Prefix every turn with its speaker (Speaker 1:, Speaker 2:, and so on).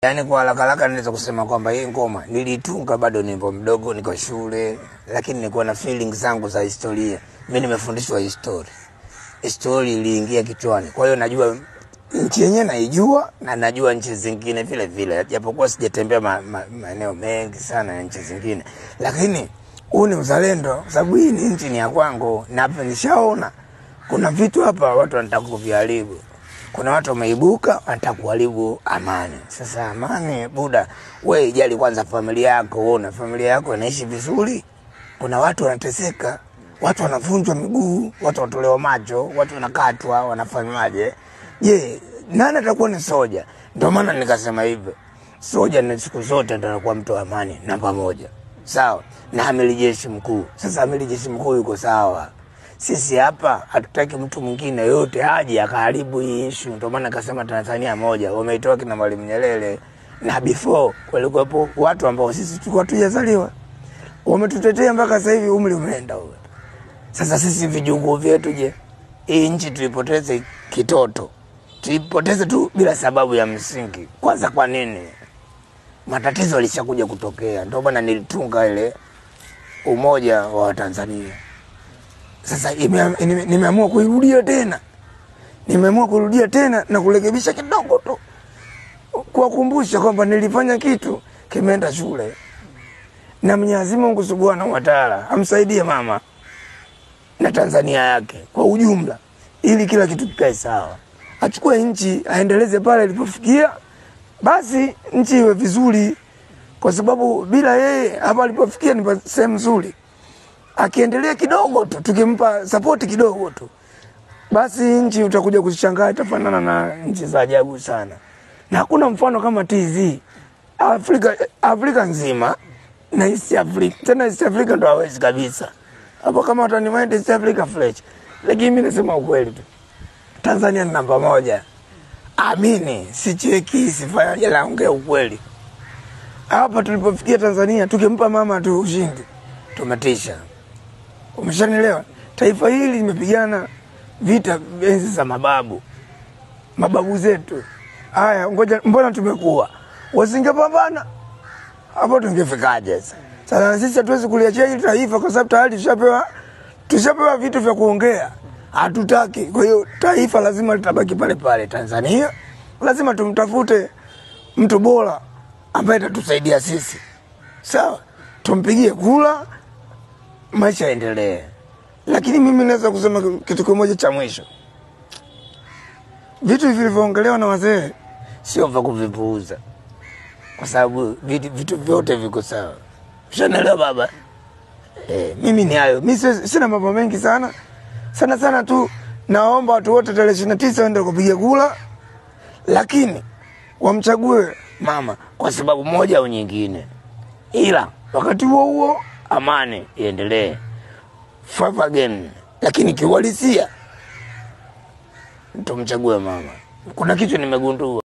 Speaker 1: Yani kwa haraka naweza kusema kwamba hii ngoma nilitunga bado nipo mdogo, niko shule, lakini nilikuwa na feeling zangu za historia. Mimi nimefundishwa history iliingia kichwani. Kwa hiyo najua nchi yenyewe naijua na najua nchi zingine vile vile. Japokuwa sijatembea maeneo mengi sana ya nchi zingine. Lakini huu ni uzalendo, sababu hii ni nchi ni ya kwangu na hapa nishaona kuna vitu hapa watu wanataka kuviharibu. Kuna watu wameibuka wanataka kuharibu amani. Sasa amani buda, wewe jali kwanza familia yako, uone familia yako inaishi vizuri. Kuna watu wanateseka, watu wanavunjwa miguu, watu watolewa macho, watu wanakatwa, wanafanywaje? Je, nani atakuwa ni soja? Ndio maana nikasema hivyo. Soja ni siku zote ndio anakuwa mtu wa amani namba moja. Sawa? Na amiri jeshi mkuu. Sasa amiri jeshi mkuu yuko sawa. Sisi hapa hatutaki mtu mwingine yote aje akaharibu hii issue. Ndio maana nikasema Tanzania moja. Wameitoa kina Mwalimu Nyerere na before walikuwepo watu ambao sisi tulikuwa tujazaliwa. Wametutetea mpaka sasa hivi umri umeenda huo. Sasa sisi vijukuu vyetu je, hii nchi tuipoteze kitoto? Tuipoteze tu bila sababu ya msingi. Kwanza kwa nini? Matatizo yalishakuja kutokea. Ndio maana nilitunga ile umoja wa Tanzania. Sasa nimeamua kuirudia tena. Nimeamua kurudia tena na kurekebisha kidogo tu. Kuwakumbusha kwamba nilifanya kitu kimeenda shule. Na Mwenyezi Mungu Subhanahu wa Ta'ala amsaidie mama na Tanzania yake kwa ujumla ili kila kitu kikae sawa. Achukue nchi aendeleze pale ilipofikia, basi nchi iwe vizuri, kwa sababu bila yeye hapa alipofikia ni sehemu nzuri. Akiendelea kidogo tu, tukimpa support kidogo tu, basi nchi utakuja kushangaa itafanana na nchi za ajabu sana. Na hakuna mfano kama TZ. Afrika nzima na East Africa. Tena East Africa ndo hawezi kabisa. Hapo kama watanimaindi East Africa fresh. Lakini mimi nasema ukweli tu. Tanzania ni namba moja. Amini, sicheki, sifanya la ongea ukweli. Hapa tulipofikia Tanzania, tukimpa mama tu ushindi, tumetisha. Umeshanielewa? Taifa hili limepigana vita enzi za mababu. Mababu zetu. Haya, ngoja mbona tumekuwa? Wasingepambana hapo tungefikaje sasa? Sasa sisi hatuwezi kuliachia hili taifa kwa sababu tayari tushapewa vitu vya kuongea. Hatutaki. Kwa hiyo taifa lazima litabaki pale pale. Tanzania lazima tumtafute mtu bora ambaye atatusaidia sisi. Sawa? Tumpigie kula, maisha yaendelee. Lakini mimi naweza kusema kitu kimoja cha mwisho. Vitu vilivyoongelewa na wazee sio vya kuvipuuza. Kwa sababu vitu vyote viko sawa. Ushaelewa baba? Mimi ni hayo. Mimi sina mambo mengi sana. Sana tu naomba watu wote tarehe 29 waende kupiga kura. Lakini wamchague mama kwa sababu moja au nyingine. Ila wakati huo amani iendelee. Five again. Lakini kiuhalisia tumchague mama. Kuna kitu nimegundua.